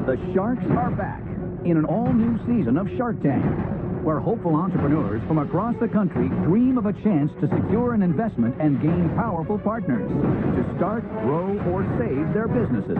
The Sharks are back in an all-new season of Shark Tank, where hopeful entrepreneurs from across the country dream of a chance to secure an investment and gain powerful partners to start, grow, or save their businesses.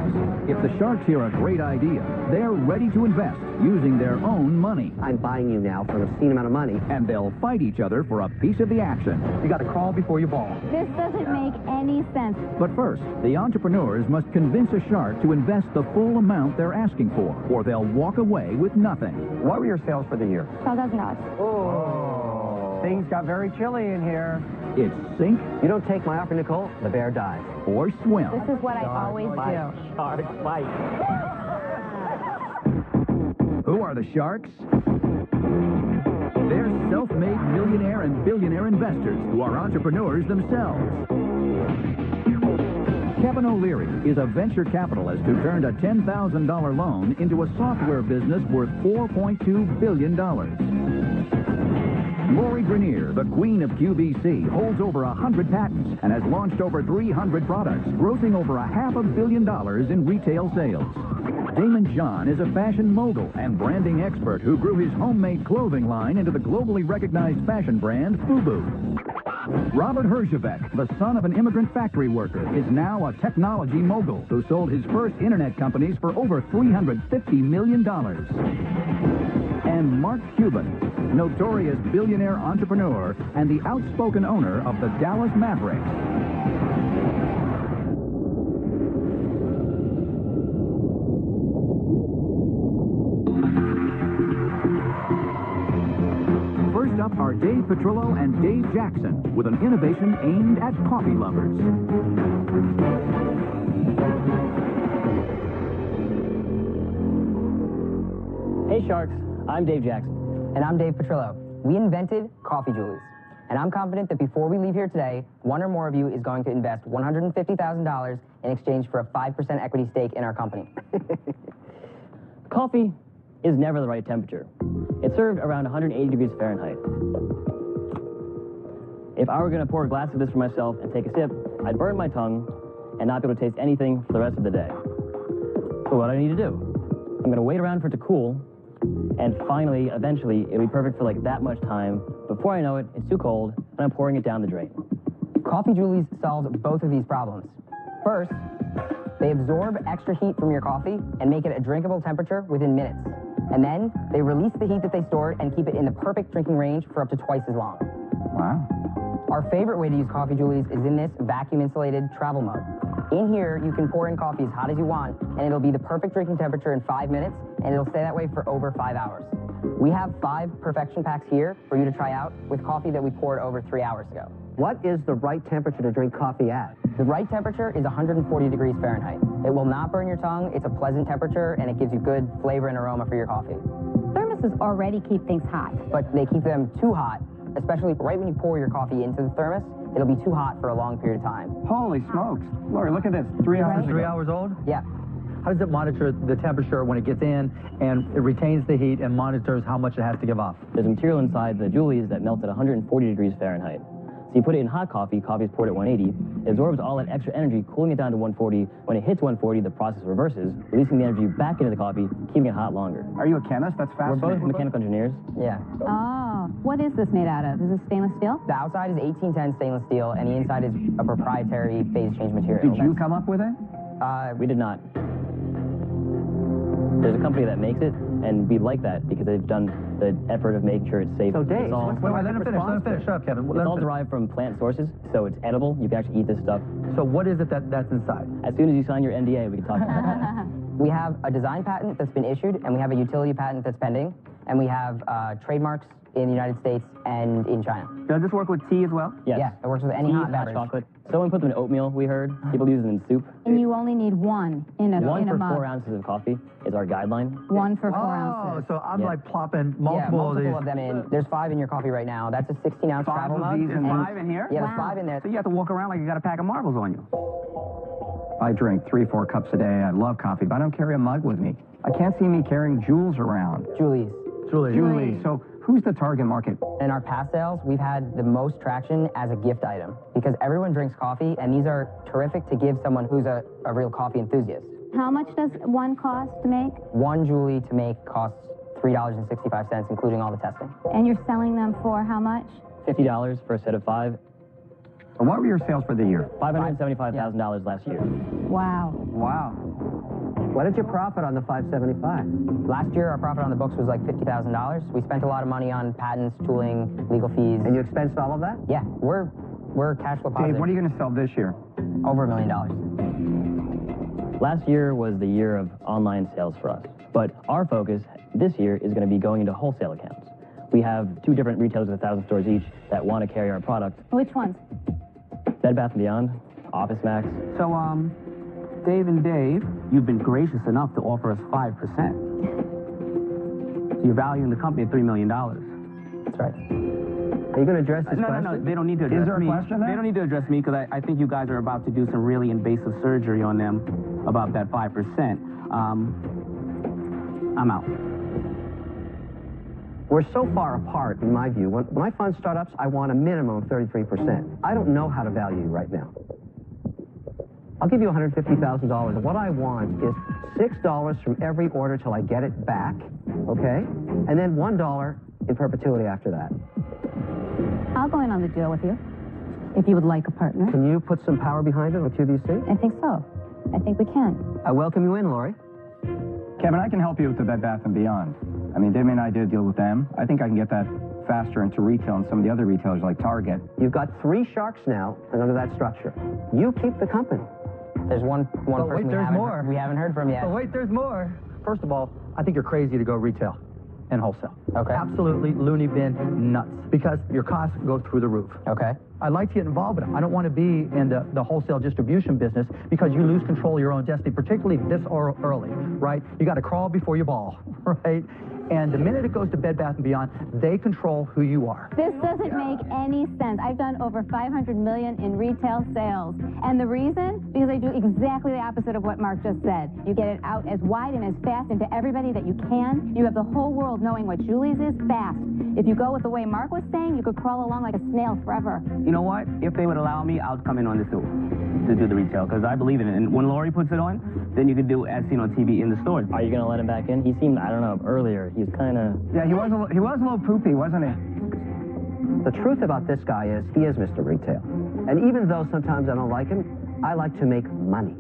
If the Sharks hear a great idea, they're ready to invest using their own money. I'm buying you now for an obscene amount of money. And they'll fight each other for a piece of the action. You got to crawl before you ball. This doesn't make any sense. But first, the entrepreneurs must convince a shark to invest the full amount they're asking for, or they'll walk away with nothing. What were your sales for the year? $12,000. Oh. Things got very chilly in here. It's sink You don't take my offer, Nicole, the bear dies. or swim. This is what I always do. Shark fight. Who are the Sharks? They're self-made millionaire and billionaire investors who are entrepreneurs themselves. Kevin O'Leary is a venture capitalist who turned a $10,000 loan into a software business worth $4.2 billion. Lori Grenier, the queen of QVC, holds over 100 patents and has launched over 300 products, grossing over $500 million in retail sales. Damon John is a fashion mogul and branding expert who grew his homemade clothing line into the globally recognized fashion brand FUBU. Robert Herjavec, the son of an immigrant factory worker, is now a technology mogul who sold his first internet companies for over $350 million. And Mark Cuban, notorious billionaire entrepreneur and the outspoken owner of the Dallas Mavericks. First up are Dave Petrillo and Dave Jackson with an innovation aimed at coffee lovers. Hey Sharks, I'm Dave Jackson. And I'm Dave Petrillo. We invented Coffee Julies. And I'm confident that before we leave here today, one or more of you is going to invest $150,000 in exchange for a 5% equity stake in our company. Coffee is never the right temperature. It's served around 180 degrees Fahrenheit. If I were going to pour a glass of this for myself and take a sip, I'd burn my tongue and not be able to taste anything for the rest of the day. So what do I need to do? I'm going to wait around for it to cool, and finally, eventually, it'll be perfect for like that much time. Before I know it, it's too cold, and I'm pouring it down the drain. Coffee Julies solves both of these problems. First, they absorb extra heat from your coffee and make it a drinkable temperature within minutes. And then, they release the heat that they stored and keep it in the perfect drinking range for up to twice as long. Wow. Our favorite way to use Coffee Julies is in this vacuum-insulated travel mug. In here, you can pour in coffee as hot as you want, and it'll be the perfect drinking temperature in 5 minutes, and it'll stay that way for over 5 hours. We have 5 perfection packs here for you to try out with coffee that we poured over 3 hours ago. What is the right temperature to drink coffee at? The right temperature is 140 degrees Fahrenheit. It will not burn your tongue, it's a pleasant temperature, and it gives you good flavor and aroma for your coffee. Thermoses already keep things hot. But they keep them too hot, especially right when you pour your coffee into the thermos. It'll be too hot for a long period of time. Holy smokes. Lori, look at this. 3 hours ago. 3 hours old? Yeah. How does it monitor the temperature when it gets in, and it retains the heat and monitors how much it has to give off? There's a material inside the Julies that melts at 140 degrees Fahrenheit. So you put it in hot coffee, coffee is poured at 180, it absorbs all that extra energy, cooling it down to 140. When it hits 140, the process reverses, releasing the energy back into the coffee, keeping it hot longer. Are you a chemist? That's We're fascinating. both mechanical engineers. Yeah. Oh, what is this made out of? Is this stainless steel? The outside is 1810 stainless steel, and the inside is a proprietary phase change material. Did you come up with it? We did not. There's a company that makes it, and we like that because they've done the effort of making sure it's safe. So, Dave, It's all, what's Wait, let him finish. Let him finish. Shut up, Kevin. it's all derived from plant sources, so it's edible. You can actually eat this stuff. So what is it that's inside? As soon as you sign your NDA, we can talk about that. We have a design patent that's been issued, and we have a utility patent that's pending, and we have trademarks in the United States and in China. Does this work with tea as well? Yes. Yeah, it works with any Tea, hot beverage. chocolate. Someone put them in oatmeal, we heard. People use them in soup. And you only need one in a One for mug. 4 ounces of coffee is our guideline. One for 4 Oh, ounces. so I'm Yeah. like plopping Yeah, multiple of these. of them in. There's 5 in your coffee right now. That's a 16-ounce 5 travel of mug. these and 5 in here? Yeah, there's Wow. 5 in there. So you have to walk around like you got a pack of marbles on you. I drink 3-4 cups a day. I love coffee, but I don't carry a mug with me. I can't see me carrying Jules around. Julie's. Julie. So who's the target market? In our past sales, we've had the most traction as a gift item because everyone drinks coffee, and these are terrific to give someone who's a real coffee enthusiast. How much does one cost to make? One Julie to make costs $3.65, including all the testing. And you're selling them for how much? $50 for a set of 5. And what were your sales for the year? $575,000 last year. Wow. Wow. What did you profit on the 575? Last year, our profit on the books was like $50,000. We spent a lot of money on patents, tooling, legal fees. And you expensed all of that? Yeah, we're cash flow positive. Dave, what are you going to sell this year? Over $1 million. Last year was the year of online sales for us, but our focus this year is going to be going into wholesale accounts. We have 2 different retailers with 1,000 stores each that want to carry our product. Which ones? Bed Bath & Beyond, Office Max. So, Dave and Dave, you've been gracious enough to offer us 5%. So you're valuing the company at $3 million. That's right. Are you going to address this question? No, they don't need to address me. Is there a question there? They don't need to address me because I think you guys are about to do some really invasive surgery on them about that 5%. I'm out. We're so far apart, in my view. When I fund startups, I want a minimum of 33%. I don't know how to value you right now. I'll give you $150,000. What I want is $6 from every order till I get it back, okay? And then $1 in perpetuity after that. I'll go in on the deal with you, if you would like a partner. Can you put some power behind it with QVC? I think so. I think we can. I welcome you in, Lori. Kevin, I can help you with the Bed Bath & Beyond. I mean, Damien and I did a deal with them. I think I can get that faster into retail and some of the other retailers like Target. You've got 3 sharks now under that structure. You keep the company. There's one person we haven't heard from yet. Oh, wait, there's more. First of all, I think you're crazy to go retail and wholesale. Okay. Absolutely loony bin nuts, because your costs go through the roof. Okay. I'd like to get involved with it. I don't want to be in the wholesale distribution business because you lose control of your own destiny, particularly this early, right? You got to crawl before you ball, right? And the minute it goes to Bed Bath & Beyond, they control who you are. This doesn't make any sense. I've done over $500 million in retail sales. And the reason? Because I do exactly the opposite of what Mark just said. You get it out as wide and as fast into everybody that you can. You have the whole world knowing what Julie's is fast. If you go with the way Mark was saying, you could crawl along like a snail forever. You know what? If they would allow me, I'll come in on this too, to do the retail, because I believe in it. And when Lori puts it on, then you can do as seen on TV in the stores. Are you going to let him back in? He seemed, I don't know, earlier, he was kind of... Yeah, he was a little poopy, wasn't he? The truth about this guy is he is Mr. Retail. And even though sometimes I don't like him, I like to make money.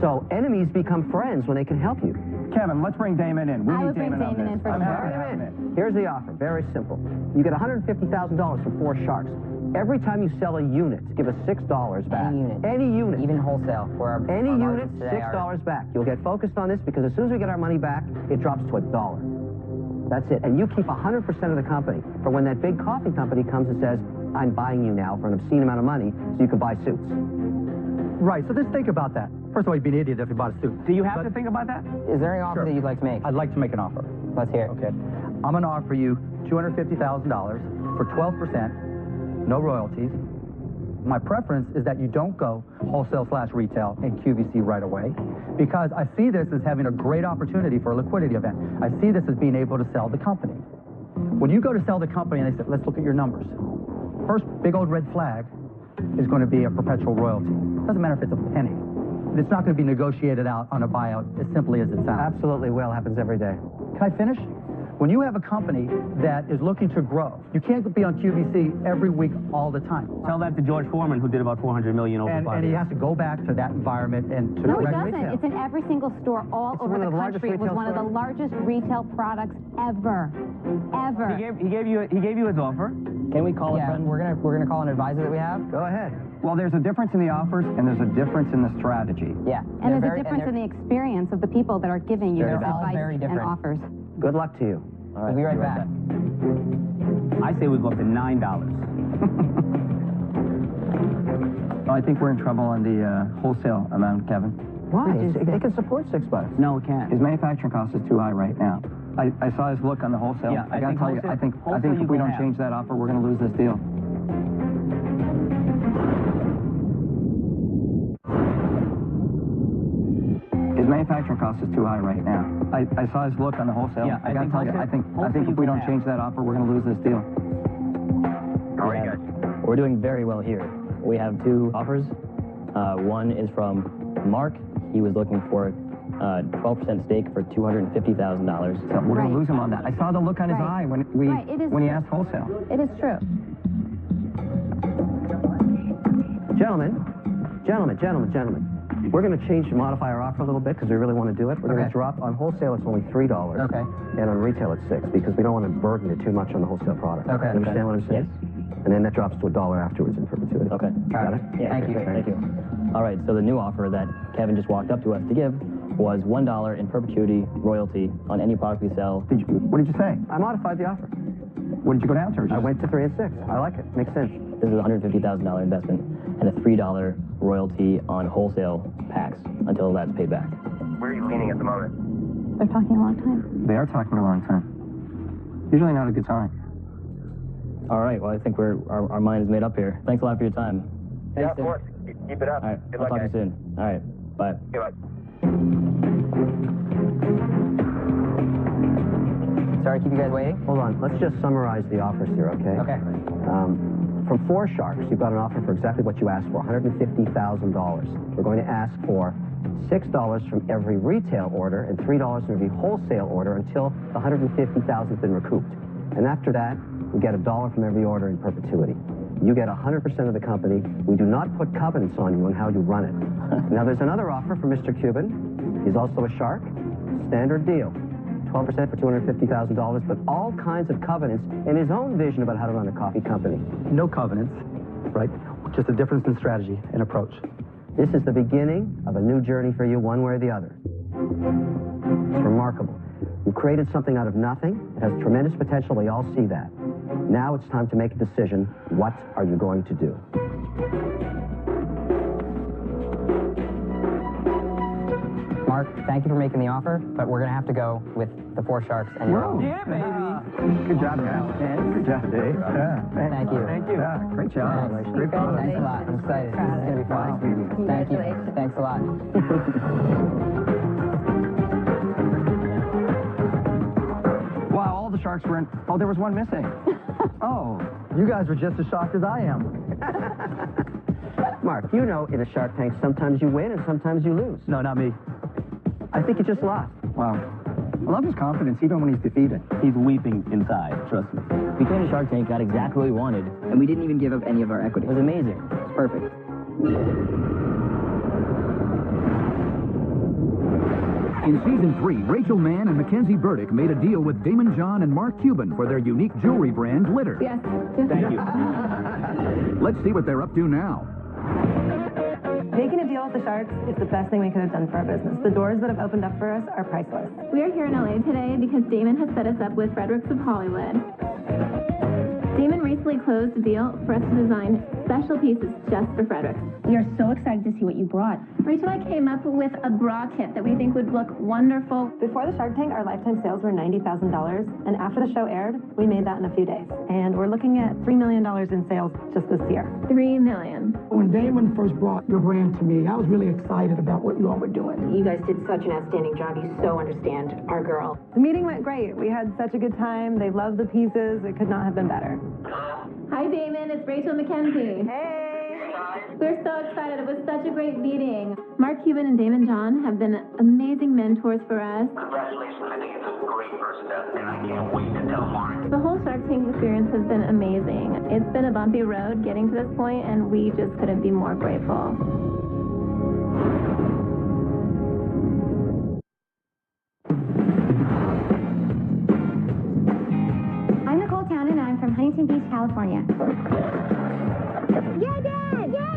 So enemies become friends when they can help you. Kevin, let's bring Damon in. We I need would bring Damon Damon in for I'm sure. happy to have him in. Here's the offer, very simple. You get $150,000 from 4 sharks. Every time you sell a unit, give us $6 back. Any unit. Any unit. Even wholesale, where Any our unit, margins today are. $6 back. You'll get focused on this because as soon as we get our money back, it drops to $1. That's it. And you keep 100% of the company for when that big coffee company comes and says, I'm buying you now for an obscene amount of money so you can buy suits. Right, so just think about that. First of all, you'd be an idiot if you bought a suit. Do you have to think about that? Is there any offer Sure. that you'd like to make? I'd like to make an offer. Let's hear it. Okay. I'm going to offer you $250,000 for 12%, no royalties. My preference is that you don't go wholesale/retail in QVC right away, because I see this as having a great opportunity for a liquidity event. I see this as being able to sell the company. When you go to sell the company and they say, let's look at your numbers. First big old red flag is going to be a perpetual royalty. Doesn't matter if it's a penny. It's not going to be negotiated out on a buyout as simply as it sounds. Absolutely will. Happens every day. Can I finish? When you have a company that is looking to grow, you can't be on QVC every week all the time. Tell that to George Foreman, who did about $400 million over 5 And he years. has to go back to that environment and to No, it direct doesn't. retail. It's in every single store all It's over one of the the largest country. It was retail one of the stores. largest retail products ever. Ever. He gave you his offer. Can we call a Yeah, friend? we're gonna call an advisor that we have. Go ahead. Well, there's a difference in the offers, and there's a difference in the strategy. Yeah. And there's a difference in the experience of the people that are giving you They're this all advice very and different. offers. Good luck to you. All We'll be right back. I say we go up to $9. I think we're in trouble on the wholesale amount, Kevin. Why? It can support $6. No, it can't. His manufacturing cost is too high right now. I saw his look on the wholesale. Yeah, I gotta think tell you, wholesale- I think wholesale if you we go don't half. change that offer, we're gonna lose this deal. His manufacturing cost is too high right now. I saw his look on the wholesale. Yeah, I gotta tell you, I think wholesale if you we go don't half. change that offer, we're gonna lose this deal. We're doing very well here. We have 2 offers. One is from Mark. He was looking for 12% stake for $250,000. So we're going to lose him on that. I saw the look on his eye when he asked wholesale. It is true. Gentlemen. We're going to change, modify our offer a little bit because we really want to do it. We're going to drop on wholesale. It's only $3. Okay. And on retail, it's $6 because we don't want to burden it too much on the wholesale product. Okay. You understand what I'm saying? Yes. And then that drops to $1 afterwards in perpetuity. Okay. Got it? Yeah, Thank you. Thank you. All right, so the new offer that Kevin just walked up to us to give was $1 in perpetuity royalty on any product we sell. What did you say? I modified the offer. What did you go down to? I went to 3 and 6. I like it. Makes sense. This is a $150,000 investment and a $3 royalty on wholesale packs until that's paid back. Where are you leaning at the moment? They're talking a long time. They are talking a long time. Usually not a good time. All right, well, I think our mind is made up here. Thanks a lot for your time. Yeah, of course. Keep it up. All right, Good I'll luck, talk to you soon. All right, bye. Good luck. Sorry to keep you guys waiting. Hold on. Let's just summarize the offers here, okay? Okay. From 4 Sharks, you've got an offer for exactly what you asked for, $150,000. We're going to ask for $6 from every retail order and $3 from every wholesale order until the $150,000 has been recouped. And after that, we get $1 from every order in perpetuity. You get 100% of the company. We do not put covenants on you on how you run it. Now, there's another offer for Mr. Cuban. He's also a shark. Standard deal. 12% for $250,000, but all kinds of covenants and his own vision about how to run a coffee company. No covenants, right? Just a difference in strategy and approach. This is the beginning of a new journey for you, one way or the other. It's remarkable. You created something out of nothing. It has tremendous potential. We all see that. Now it's time to make a decision. What are you going to do? Mark, thank you for making the offer, but we're going to have to go with the 4 Sharks and your own. Yeah, baby. Good job, man. Good job, Dave. Yeah. Thank you. Thank you. Yeah, great job. Thanks. Great product. Thanks a lot. I'm excited. This is going to be fun. Thank you. Thanks a lot. Wow, all the sharks were in. Oh, there was one missing. Oh. You guys are just as shocked as I am. Mark, you know in a Shark Tank, sometimes you win and sometimes you lose. No, not me. I think you just lost. Wow. I love his confidence even when he's defeated. He's weeping inside, trust me. We came to Shark Tank, got exactly what we wanted. And we didn't even give up any of our equity. It was amazing. It's perfect. In season 3, Rachel Mann and Mackenzie Burdick made a deal with Damon John and Mark Cuban for their unique jewelry brand, Glitter. Yes. Thank you. Let's see what they're up to now. Making a deal with the Sharks is the best thing we could have done for our business. The doors that have opened up for us are priceless. We are here in LA today because Damon has set us up with Fredericks of Hollywood. Damon recently closed a deal for us to design special pieces just for Fredericks. We are so excited to see what you brought. Rachel and I came up with a bra kit that we think would look wonderful. Before the Shark Tank, our lifetime sales were $90,000, and after the show aired, we made that in a few days. And we're looking at $3 million in sales just this year. $3 million. When Damon first brought your brand to me, I was really excited about what you all were doing. You guys did such an outstanding job. You so understand our girl. The meeting went great. We had such a good time. They loved the pieces. It could not have been better. Hi, Damon. It's Rachel Mackenzie. Hey. We're so excited. It was such a great meeting. Mark Cuban and Damon John have been amazing mentors for us. Congratulations. I think it's a great first step, and I can't wait to tell Mark. The whole Shark Tank experience has been amazing. It's been a bumpy road getting to this point, and we just couldn't be more grateful. I'm Nicole Town, and I'm from Huntington Beach, California. Yeah, Dad! Yeah!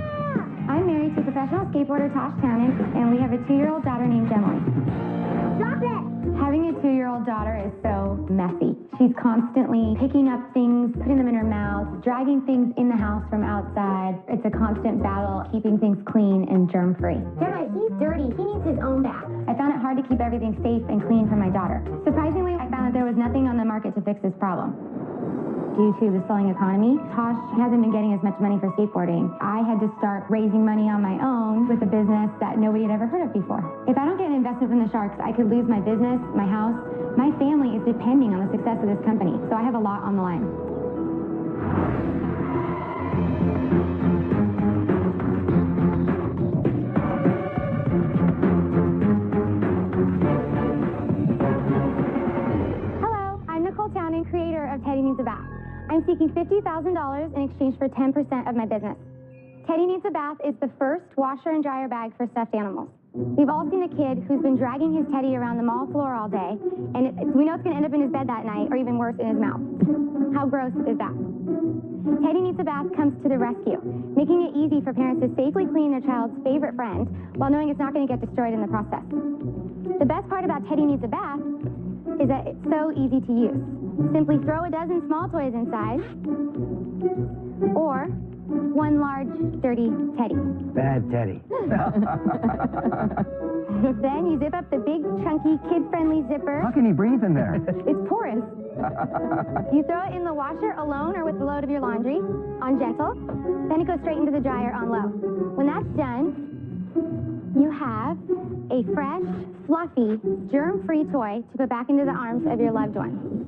I'm married to professional skateboarder Tosh Townend, and we have a 2-year-old daughter named Emily. Stop it! Having a 2-year-old daughter is so messy. She's constantly picking up things, putting them in her mouth, dragging things in the house from outside. It's a constant battle keeping things clean and germ-free. Grandma, he's dirty. He needs his own bath. I found it hard to keep everything safe and clean for my daughter. Surprisingly, I found that there was nothing on the market to fix this problem. Due to the slowing economy, Tosh hasn't been getting as much money for skateboarding. I had to start raising money on my own with a business that nobody had ever heard of before. If I don't get an investment from the Sharks, I could lose my business, my house. My family is depending on the success of this company, so I have a lot on the line. Needs a Bath. I'm seeking $50,000 in exchange for 10% of my business. Teddy Needs a Bath is the first washer and dryer bag for stuffed animals. We've all seen a kid who's been dragging his teddy around the mall floor all day, and we know it's going to end up in his bed that night, or even worse, in his mouth. How gross is that? Teddy Needs a Bath comes to the rescue, making it easy for parents to safely clean their child's favorite friend while knowing it's not going to get destroyed in the process. The best part about Teddy Needs a Bath is that it's so easy to use. Simply throw a dozen small toys inside, or one large, dirty teddy. Bad teddy. Then you zip up the big, chunky, kid-friendly zipper. How can he breathe in there? It's porous. You throw it in the washer alone or with the load of your laundry on gentle. Then it goes straight into the dryer on low. When that's done, you have a fresh, fluffy, germ-free toy to put back into the arms of your loved one.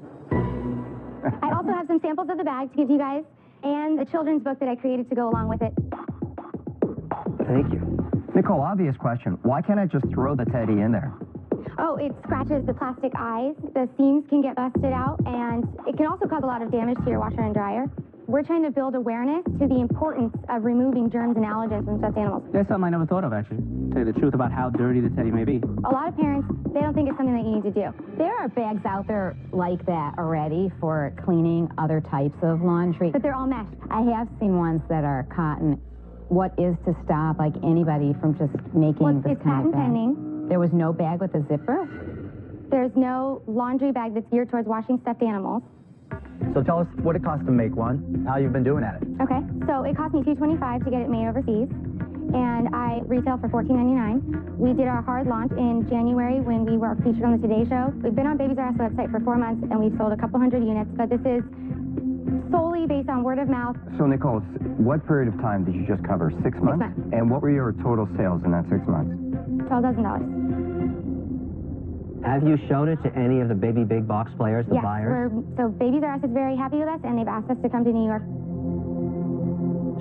I also have some samples of the bag to give you guys, and a children's book that I created to go along with it. Thank you. Nicole, obvious question. Why can't I just throw the teddy in there? Oh, it scratches the plastic eyes. The seams can get busted out, and it can also cause a lot of damage to your washer and dryer. We're trying to build awareness to the importance of removing germs and allergens from stuffed animals. That's something I never thought of, actually. To tell you the truth about how dirty the teddy may be. A lot of parents, they don't think it's something that you need to do. There are bags out there like that already for cleaning other types of laundry. But they're all mesh. I have seen ones that are cotton. What is to stop, like, anybody from just making this it's kind of patent bag? pending. There was no bag with a zipper? There's no laundry bag that's geared towards washing stuffed animals. So tell us what it costs to make one, how you've been doing at it. Okay, so it cost me $225 to get it made overseas, and I retail for $14.99. We did our hard launch in January when we were featured on the Today Show. We've been on Babies R Us website for 4 months, and we've sold a couple hundred units, but this is solely based on word of mouth. So, Nicole, what period of time did you just cover? 6 months? 6 months. And what were your total sales in that 6 months? $12,000. Have you shown it to any of the big box players, the Yes, buyers? so Babies R Us is very happy with us, and they've asked us to come to New York.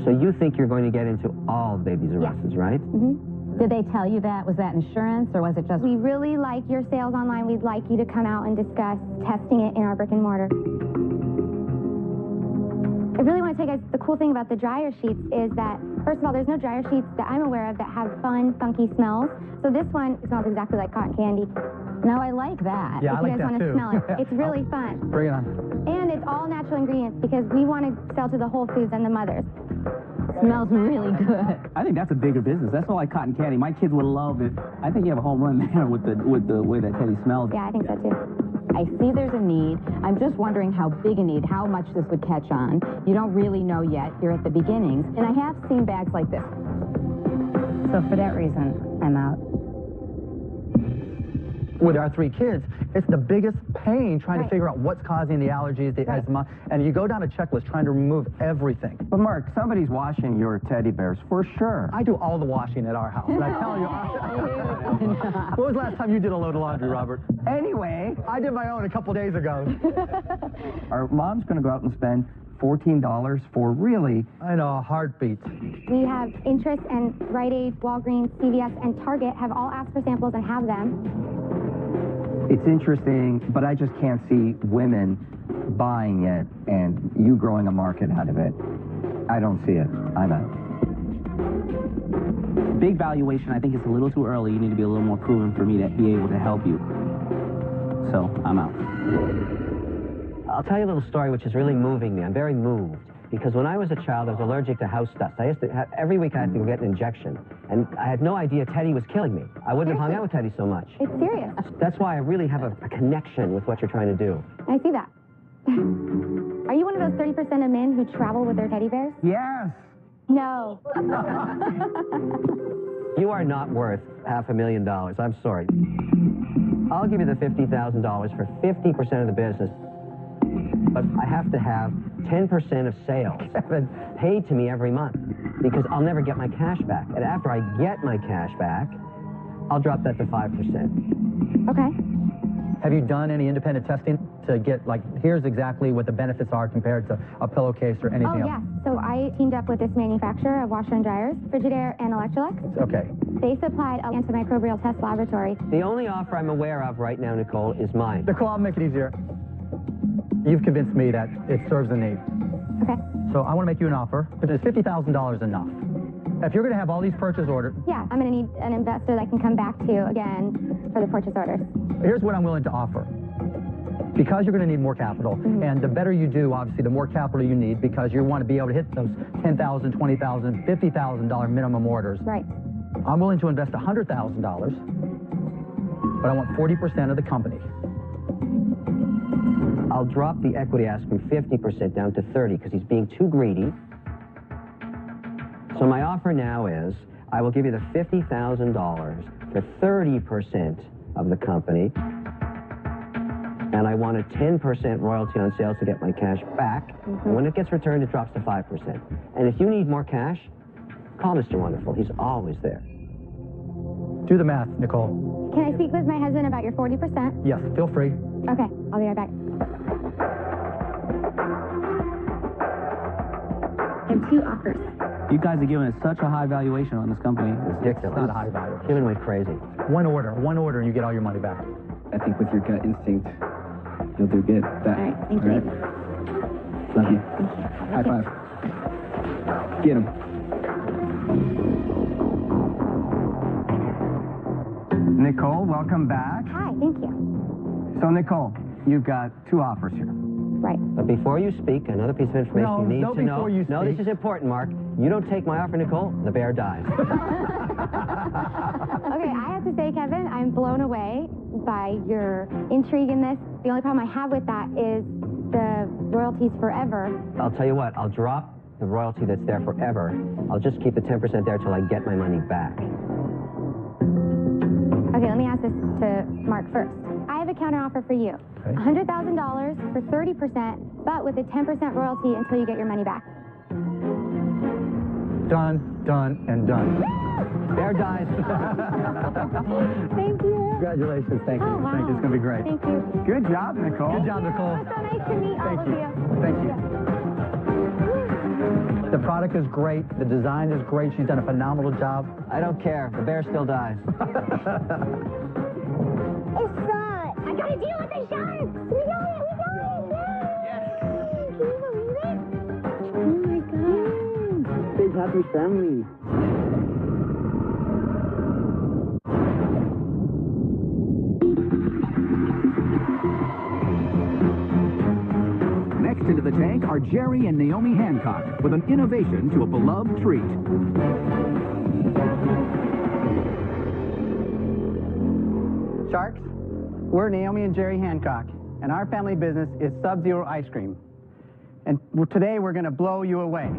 So you think you're going to get into all Babies R Us's, right? Mm-hmm. Did they tell you that? Was that insurance, or was it just... We really like your sales online. We'd like you to come out and discuss testing it in our brick and mortar. I really want to tell you guys, the cool thing about the dryer sheets is that, first of all, there's no dryer sheets that I'm aware of that have fun, funky smells. So this one smells exactly like cotton candy. No, I like that. Yeah, if I like you guys that want to too. smell it. It's really fun. Bring it on. And it's all natural ingredients because we want to sell to the Whole Foods and the mothers. Smells really good. I think that's a bigger business. That's not like cotton candy. My kids would love it. I think you have a home run there with the way that teddy smells. Yeah, I think so too. I see there's a need. I'm just wondering how big a need, how much this would catch on. You don't really know yet. You're at the beginnings. And I have seen bags like this. So for that reason, I'm out. With our 3 kids, it's the biggest pain trying to figure out what's causing the allergies, the asthma, and you go down a checklist trying to remove everything. But, Mark, somebody's washing your teddy bears for sure. I do all the washing at our house, and I tell you... When was the last time you did a load of laundry, Robert? Anyway, I did my own a couple days ago. our mom's going to go out and spend $14 for really... I know, a heartbeat. We have interest, and Rite Aid, Walgreens, CVS, and Target have all asked for samples and have them. It's interesting, but I just can't see women buying it and you growing a market out of it. I don't see it. I'm out. Big valuation, I think it's a little too early. You need to be a little more proven for me to be able to help you. So, I'm out. I'll tell you a little story which is really moving me. I'm very moved. Because when I was a child, I was allergic to house dust. I used to have, every week I had to go get an injection. And I had no idea Teddy was killing me. I wouldn't have hung out with Teddy so much. It's serious. That's why I really have a connection with what you're trying to do. I see that. Are you one of those 30% of men who travel with their teddy bears? Yes. No. You are not worth $500,000. I'm sorry. I'll give you the $50,000 for 50% of the business. But I have to have 10% of sales paid to me every month because I'll never get my cash back. And after I get my cash back, I'll drop that to 5%. Okay. Have you done any independent testing to get, like, here's exactly what the benefits are compared to a pillowcase or anything else? Oh, yeah. So I teamed up with this manufacturer of washer and dryers, Frigidaire and Electrolux. Okay. They supplied an antimicrobial test laboratory. The only offer I'm aware of right now, Nicole, is mine. Nicole, I'll make it easier. You've convinced me that it serves a need. Okay. So I want to make you an offer. But is $50,000 enough? If you're going to have all these purchase orders... Yeah, I'm going to need an investor that can come back to again for the purchase orders. Here's what I'm willing to offer. Because you're going to need more capital, and the better you do, obviously, the more capital you need because you want to be able to hit those $10,000, $20,000, $50,000 minimum orders. Right. I'm willing to invest $100,000, but I want 40% of the company. I'll drop the equity ask from 50% down to 30 because he's being too greedy. So my offer now is I will give you the $50,000 for 30% of the company, and I want a 10% royalty on sales to get my cash back. And when it gets returned, it drops to 5%. And if you need more cash, call Mr. Wonderful. He's always there. Do the math, Nicole. Can I speak with my husband about your 40%? Yes, feel free. Okay, I'll be right back. I have 2 offers. You guys are giving us such a high valuation on this company. It's ridiculous. Not a high value. Giving away crazy. One order, and you get all your money back. I think with your gut instinct, you'll do good. All right, thank you. Love you. High five. Get him. Nicole, welcome back. Hi, thank you. So, Nicole, you've got 2 offers here. Right. But before you speak, another piece of information No, you need no, to know. before you No, speak. this is important, Mark. You don't take my offer, Nicole, the bear dies. Okay, I have to say, Kevin, I'm blown away by your intrigue in this. The only problem I have with that is the royalties forever. I'll tell you what, I'll drop the royalty that's there forever. I'll just keep the 10% there till I get my money back. Okay, let me ask this to Mark first. I have a counteroffer for you. Okay. $100,000 for 30%, but with a 10% royalty until you get your money back. Done, done, and done. Bear dies. Thank you. Congratulations. Thank you. Oh, wow. Thank you. It's going to be great. Thank you. Good job, Nicole. Good job, Nicole. It was so nice to meet all of you. Thank you. The product is great. The design is great. She's done a phenomenal job. I don't care. The bear still dies. It's fun. I got to deal with the sharks. We got it. Yes. Can you believe it? Oh, my God. Big happy family. Next into the tank are Jerry and Naomi Hancock with an innovation to a beloved treat. Sharks, we're Naomi and Jerry Hancock, and our family business is Sub-Zero Ice Cream. And today we're going to blow you away.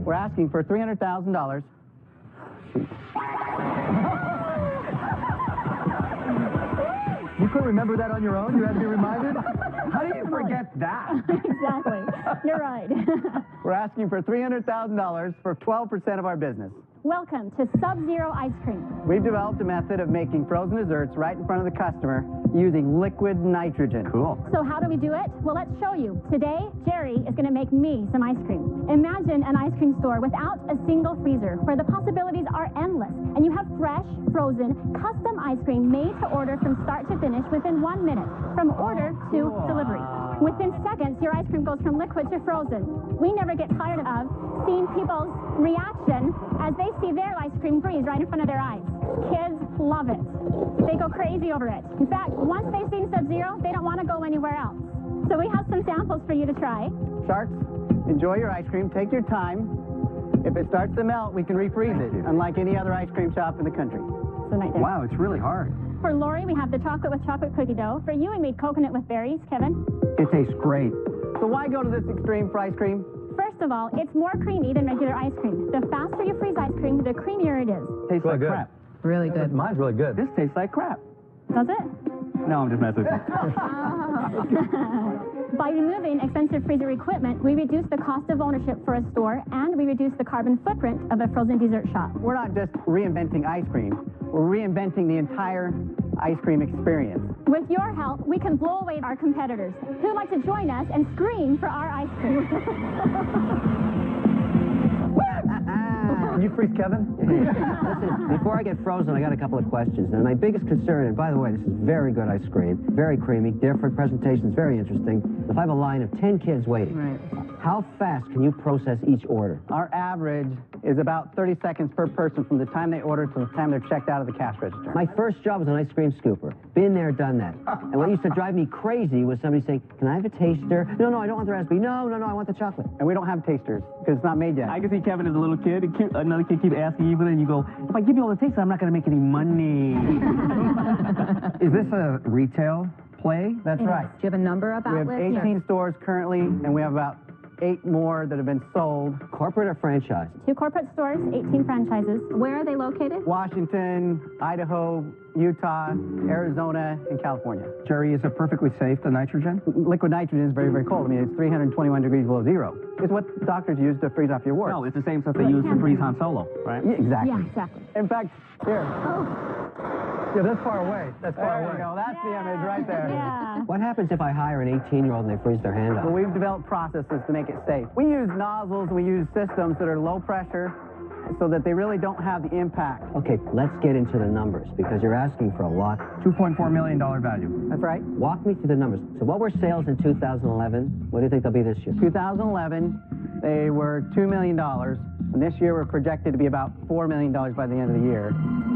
We're asking for $300,000. You couldn't remember that on your own? You had to be reminded? How do you forget that? Exactly. You're right. We're asking for $300,000 for 12% of our business. Welcome to Sub-Zero Ice Cream. We've developed a method of making frozen desserts right in front of the customer using liquid nitrogen. Cool. So how do we do it? Well, let's show you. Today, Jerry is going to make me some ice cream. Imagine an ice cream store without a single freezer, where the possibilities are endless, and you have fresh, frozen, custom ice cream made to order from start to finish within 1 minute, from order to delivery. Within seconds, your ice cream goes from liquid to frozen. We never get tired of seeing people's reaction as they see their ice cream freeze right in front of their eyes. Kids love it. They go crazy over it. In fact, once they've seen Sub-Zero, they don't want to go anywhere else. So we have some samples for you to try. Sharks, enjoy your ice cream. Take your time. If it starts to melt, we can refreeze it, unlike any other ice cream shop in the country. So right there. Wow, it's really hard. For Lori, we have the chocolate with chocolate cookie dough. For you, we made coconut with berries. Kevin? It tastes great. So why go to this extreme for ice cream? First of all, it's more creamy than regular ice cream. The faster you freeze ice cream, the creamier it is. Tastes Really like good. crap. Really good. Mine's really good. This tastes like crap. Does it? No, I'm just messing with you. By removing expensive freezer equipment, we reduce the cost of ownership for a store, and we reduce the carbon footprint of a frozen dessert shop. We're not just reinventing ice cream. We're reinventing the entire ice cream experience. With your help, we can blow away our competitors. Who'd like to join us and scream for our ice cream? Can you freeze Kevin? Listen, before I get frozen, I got a couple of questions. And my biggest concern, and by the way, this is very good ice cream, very creamy, different presentations, very interesting. If I have a line of 10 kids waiting, how fast can you process each order? Our average is about 30 seconds per person from the time they order to the time they're checked out of the cash register. My first job was an ice cream scooper. Been there, done that. And what used to drive me crazy was somebody saying, can I have a taster? No, I don't want the raspberry. No, I want the chocolate. And we don't have tasters because it's not made yet. I can see Kevin as a little kid. Another kid keeps asking you, but then you go, if I give you all the taster, I'm not going to make any money. Is this a retail play? That's right. Do you have a number of outlets? We have 18 stores currently, and we have about 8 more that have been sold. Corporate or franchise? 2 corporate stores, 18 franchises. Where are they located? Washington, Idaho, Utah, Arizona, and California. Jerry, is it perfectly safe, the nitrogen? Liquid nitrogen is very, very cold. I mean, it's 321 degrees below zero. It's what doctors use to freeze off your warts. No, it's the same stuff they use to freeze Han Solo, right? Yeah, exactly. Yeah, exactly. In fact, here. Yeah, that's far away. That's far There away. you go. That's the image right there. Yeah. What happens if I hire an 18-year-old and they freeze their hand off? Well, we've developed processes to make it safe. We use nozzles, we use systems that are low pressure so that they really don't have the impact. Okay, let's get into the numbers because you're asking for a lot. $2.4 million value. That's right. Walk me through the numbers. So what were sales in 2011? What do you think they'll be this year? 2011, they were $2 million. And this year, we're projected to be about $4 million by the end of the year.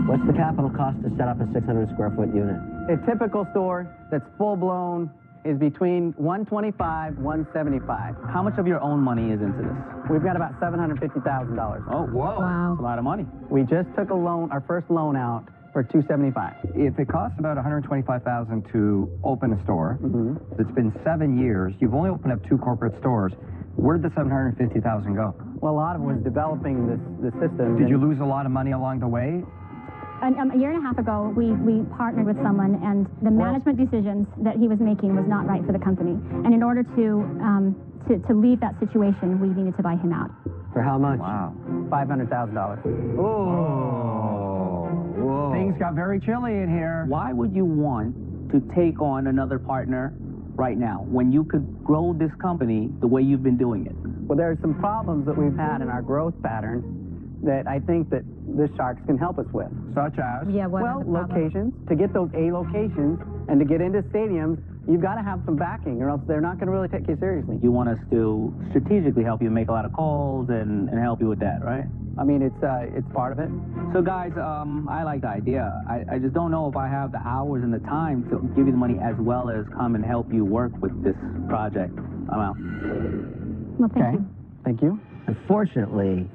What's the capital cost to set up a 600-square-foot unit? A typical store that's full-blown is between $125, $175. How much of your own money is into this? We've got about $750,000. Oh, whoa. Wow. That's a lot of money. We just took a loan, our first loan out, for $275. If it costs about $125,000 to open a store, it's been 7 years, you've only opened up 2 corporate stores, where'd the $750,000 go? Well, a lot of it was developing the system. Did you lose a lot of money along the way? A year and a half ago, we partnered with someone, and the management decisions that he was making was not right for the company. And in order to leave that situation, we needed to buy him out. For how much? Wow. $500,000. Whoa. Things got very chilly in here. Why would you want to take on another partner right now when you could grow this company the way you've been doing it? Well, there are some problems that we've had in our growth pattern that I think that the Sharks can help us with. Such as? Yeah, what Well, are the problems? locations. To get those A locations and to get into stadiums, you've got to have some backing or else they're not going to really take you seriously. You want us to strategically help you make a lot of calls and help you with that, right? I mean, it's part of it. So, guys, I like the idea. I just don't know if I have the hours and the time to give you the money as well as come and help you work with this project. I'm out. Well, thank you. Thank you. Unfortunately,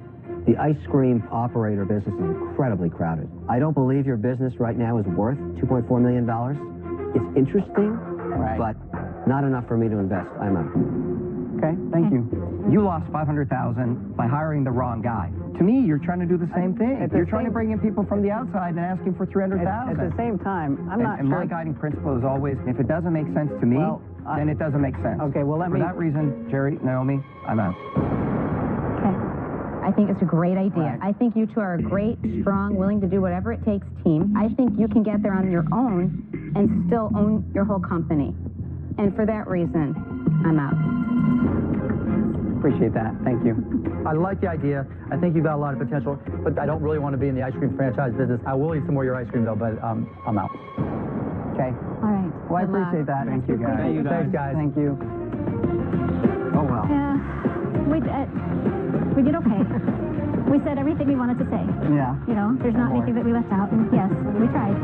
the ice cream operator business is incredibly crowded. I don't believe your business right now is worth $2.4 million. It's interesting, but not enough for me to invest. I'm out. Okay, thank you. You lost $500,000 by hiring the wrong guy. To me, you're trying to do the same thing. You're trying to bring in people from the outside and asking for $300,000. At the same time, I'm not and sure. my guiding principle is always, if it doesn't make sense to me, then it doesn't make sense. Okay, well, For that reason, Jerry, Naomi, I'm out. I think it's a great idea. I think you two are a great, strong, willing to do whatever it takes team. I think you can get there on your own and still own your whole company. And for that reason, I'm out. Appreciate that. Thank you. I like the idea. I think you've got a lot of potential, but I don't really want to be in the ice cream franchise business. I will eat some more of your ice cream, though, but I'm out. Okay. All right. Well, I appreciate that. Thank you, guys. Thank you, guys. Thanks, guys. Thank you. Oh, well. Yeah, we did okay. We said everything we wanted to say. Yeah. You know, there's not anything that we left out, and yes, we tried.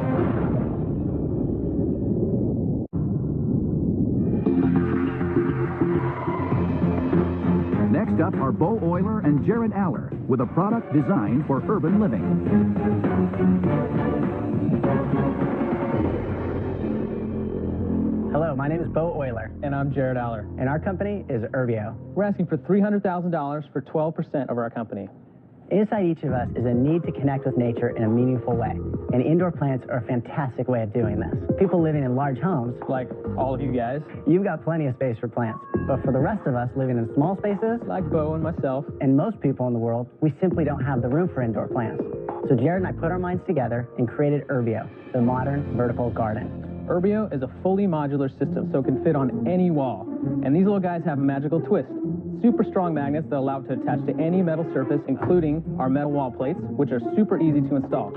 Next up are Bo Euler and Jared Aller with a product designed for urban living. Hello, my name is Bo Euler. And I'm Jared Aller. And our company is Urbio. We're asking for $300,000 for 12% of our company. Inside each of us is a need to connect with nature in a meaningful way. And indoor plants are a fantastic way of doing this. People living in large homes, like all of you guys, you've got plenty of space for plants. But for the rest of us living in small spaces, like Bo and myself, and most people in the world, we simply don't have the room for indoor plants. So Jared and I put our minds together and created Urbio, the modern vertical garden. Urbio is a fully modular system, so it can fit on any wall. And these little guys have a magical twist. super strong magnets that allow it to attach to any metal surface, including our metal wall plates, which are super easy to install.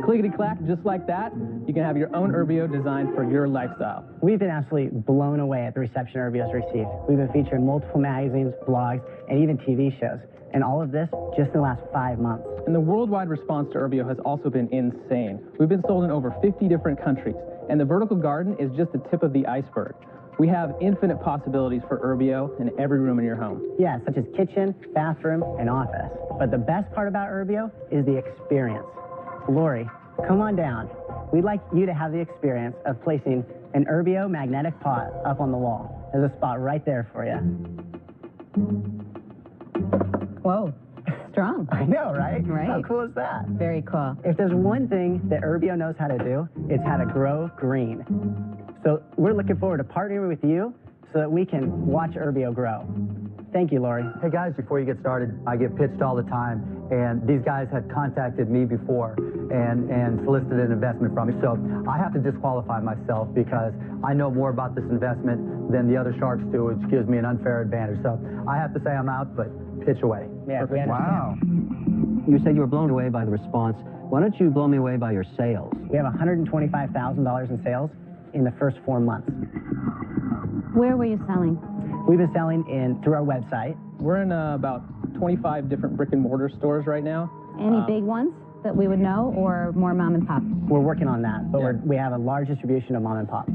Clickety-clack, just like that, you can have your own Urbio designed for your lifestyle. We've been absolutely blown away at the reception Urbio's received. We've been featured in multiple magazines, blogs, and even TV shows. And all of this just in the last 5 months. And the worldwide response to Urbio has also been insane. We've been sold in over 50 different countries, and the vertical garden is just the tip of the iceberg. We have infinite possibilities for Urbio in every room in your home. Yeah, such as kitchen, bathroom, and office. But the best part about Urbio is the experience. Lori, come on down. We'd like you to have the experience of placing an Urbio magnetic pot up on the wall. There's a spot right there for you. Whoa, strong. I know, right? Right. How cool is that? Very cool. If there's one thing that Urbio knows how to do, it's how to grow green. So we're looking forward to partnering with you so that we can watch Urbio grow. Thank you, Lori. Hey guys, before you get started, I get pitched all the time, and these guys had contacted me before and solicited an investment from me. So I have to disqualify myself because I know more about this investment than the other sharks do, which gives me an unfair advantage. So I have to say I'm out, but pitch away. Yeah, we understand. Wow. You said you were blown away by the response. Why don't you blow me away by your sales? We have $125,000 in sales in the first 4 months. Where were you selling? We've been selling through our website. We're in about 25 different brick and mortar stores right now. Any big ones that we would know, or more mom and pop? We're working on that, but we have a large distribution of mom and pop.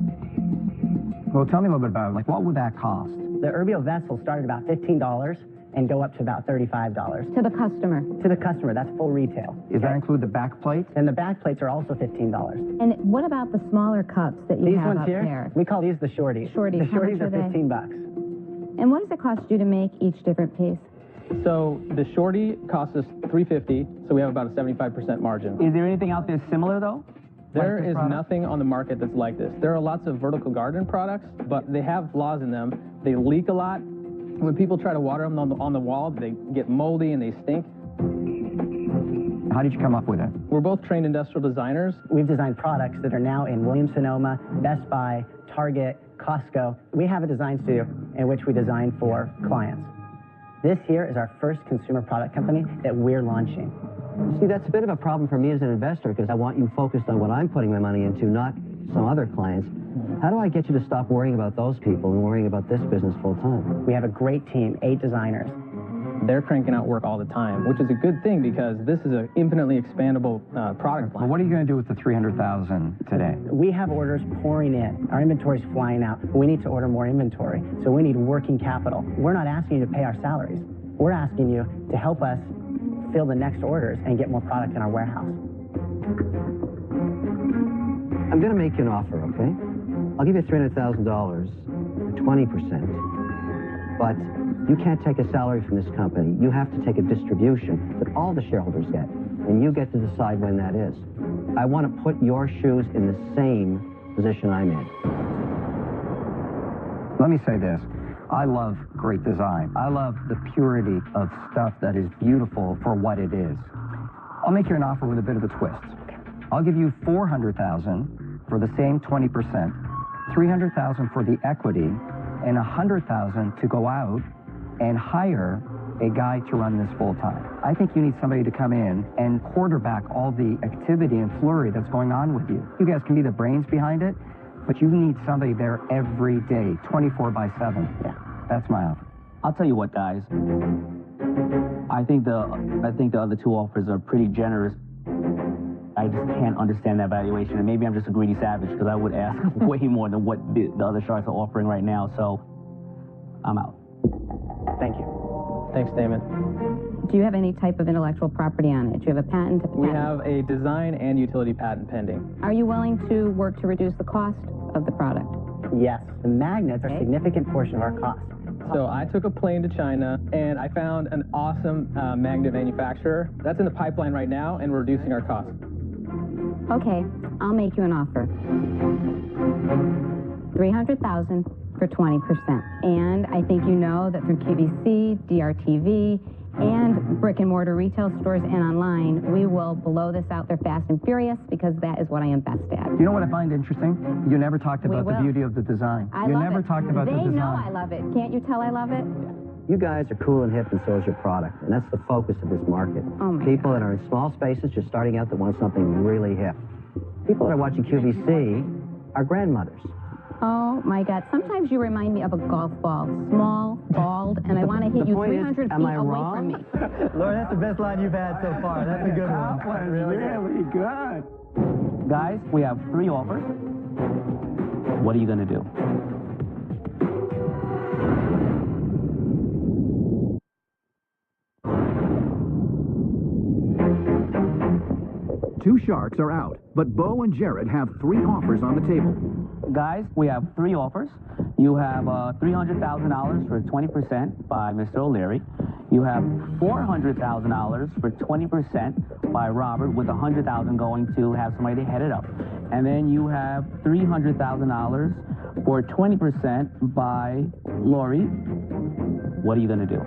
Well, tell me a little bit about it. Like, what would that cost? The Urbio vessel started about $15 and go up to about $35. To the customer? To the customer, that's full retail. Does that include the back plate? And the back plates are also $15. And what about the smaller cups that you These have ones up here, there? we call these the shorties. Shorties. The How much shorties are they? $15. And what does it cost you to make each different piece? So the shorty costs us $350, so we have about a 75% margin. Is there anything out there similar, though? There is nothing on the market that's like this. There are lots of vertical garden products, but they have flaws in them. They leak a lot. When people try to water them on the wall, they get moldy and they stink. How did you come up with it? We're both trained industrial designers. We've designed products that are now in Williams-Sonoma, Best Buy, Target, Costco. We have a design studio in which we design for clients. This here is our first consumer product company that we're launching. See, that's a bit of a problem for me as an investor because I want you focused on what I'm putting my money into, not some other clients. How do I get you to stop worrying about those people and worrying about this business full time? We have a great team, 8 designers. They're cranking out work all the time, which is a good thing because this is an infinitely expandable product line. Well, what are you going to do with the $300,000 today? We have orders pouring in. Our inventory's flying out. We need to order more inventory, so we need working capital. We're not asking you to pay our salaries. We're asking you to help us fill the next orders and get more product in our warehouse. I'm going to make you an offer, okay? I'll give you $300,000 for 20%, but you can't take a salary from this company. You have to take a distribution that all the shareholders get, and you get to decide when that is. I want to put your shoes in the same position I'm in. Let me say this. I love great design. I love the purity of stuff that is beautiful for what it is. I'll make you an offer with a bit of a twist. I'll give you $400,000 for the same 20%, $300,000 for the equity, and $100,000 to go out and hire a guy to run this full time. I think you need somebody to come in and quarterback all the activity and flurry that's going on with you. You guys can be the brains behind it, but you need somebody there every day, 24/7. Yeah, that's my offer. I'll tell you what, guys. I think the other two offers are pretty generous. I just can't understand that valuation, and maybe I'm just a greedy savage because I would ask way more than what the other sharks are offering right now. So I'm out. Thank you. Thanks, Damon. Do you have any type of intellectual property on it? Do you have a patent? We have a design and utility patent pending. Are you willing to work to reduce the cost of the product? Yes. The magnets are a significant portion of our cost. So I took a plane to China, and I found an awesome magnet manufacturer. That's in the pipeline right now, and we're reducing our costs. Okay, I'll make you an offer. $300,000 for 20%. And I think you know that through QVC, DRTV, and brick and mortar retail stores and online, we will blow this out there fast and furious because that is what I am best at. You know what I find interesting? You never talked about the beauty of the design. I you love never it. talked about the design. They know I love it. Can't you tell I love it? You guys are cool and hip, and so is your product. And that's the focus of this market. Oh my People God. that are in small spaces just starting out that want something really hip. People that are watching QVC are grandmothers. Oh my God. Sometimes you remind me of a golf ball. Small, bald, and I want to hit you 300 feet away from me. Lord, that's the best line you've had so far. That's a good one. That was really good. Guys, we have 3 offers. What are you going to do? Two sharks are out, but Bo and Jared have 3 offers on the table. Guys, we have 3 offers. You have $300,000 for 20% by Mr. O'Leary. You have $400,000 for 20% by Robert, with $100,000 going to have somebody head it up. And then you have $300,000 for 20% by Lori. What are you going to do?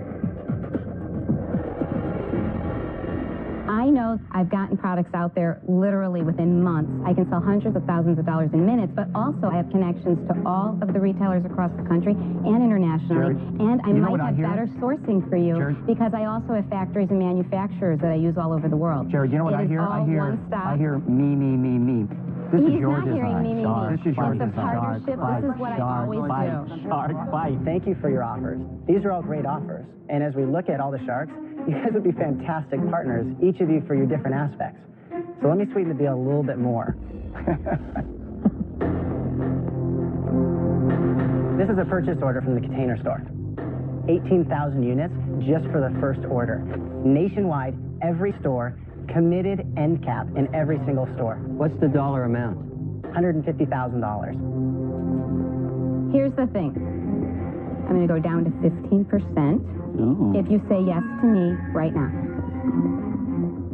I know I've gotten products out there literally within months. I can sell hundreds of thousands of dollars in minutes, but also I have connections to all of the retailers across the country and internationally. Jared, and I you know might what I have hear? better sourcing for you, Jared? because I also have factories and manufacturers that I use all over the world. Jared, you know what I hear? I hear me. This is He's your not hearing design. me, me, Shark, me. This is your It's a design. partnership. This is what I always do. Shark bite. Thank you for your offers. These are all great offers. And as we look at all the sharks, you guys would be fantastic partners, each of you for your different aspects. So let me sweeten the deal a little bit more. This is a purchase order from the Container Store. 18,000 units just for the first order. Nationwide, every store, committed end cap in every single store. What's the dollar amount? $150,000. Here's the thing. I'm going to go down to 15% if you say yes to me right now.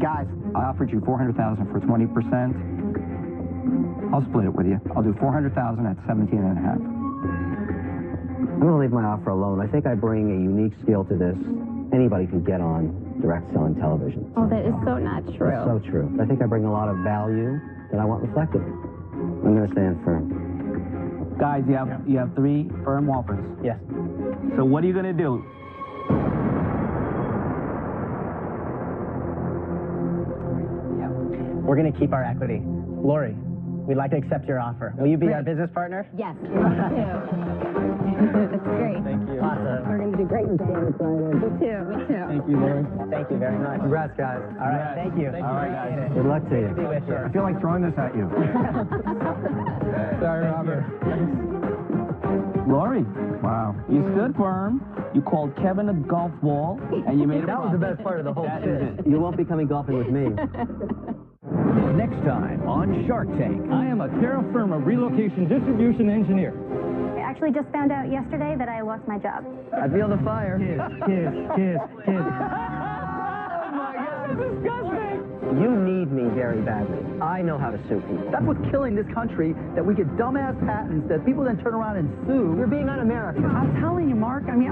Guys, I offered you $400,000 for 20%. I'll split it with you. I'll do $400,000 at 17.5. I'm going to leave my offer alone. I think I bring a unique skill to this anybody can get on direct selling television. Oh, that is so not true. That's so true. I think I bring a lot of value that I want reflected. I'm going to stand firm. Guys, you have 3 firm offers. Yes. So what are you going to do? We're going to keep our equity. Lori, we'd like to accept your offer. Will you be our business partner? Yes, me too. That's great. Thank you. Awesome. We're going to do great. Me too. Thank you, Lori. Thank you very much. Congrats, guys. All right, thank you. All right, guys. Good luck to you. Good to be with you. I feel like throwing this at you. Sorry, Robert. Lori, wow. You stood firm. You called Kevin a golf ball, and you made it. That was the best part of the whole shit. You won't be coming golfing with me. Next time on Shark Tank. I am a terra firma relocation distribution engineer. I actually just found out yesterday that I lost my job. I feel the fire. Kiss. You need me very badly. I know how to sue people. That's what's killing this country, that we get dumbass patents that people then turn around and sue. You're being un-American. I'm telling you, Mark. I mean,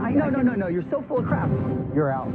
No, you're so full of crap. You're out.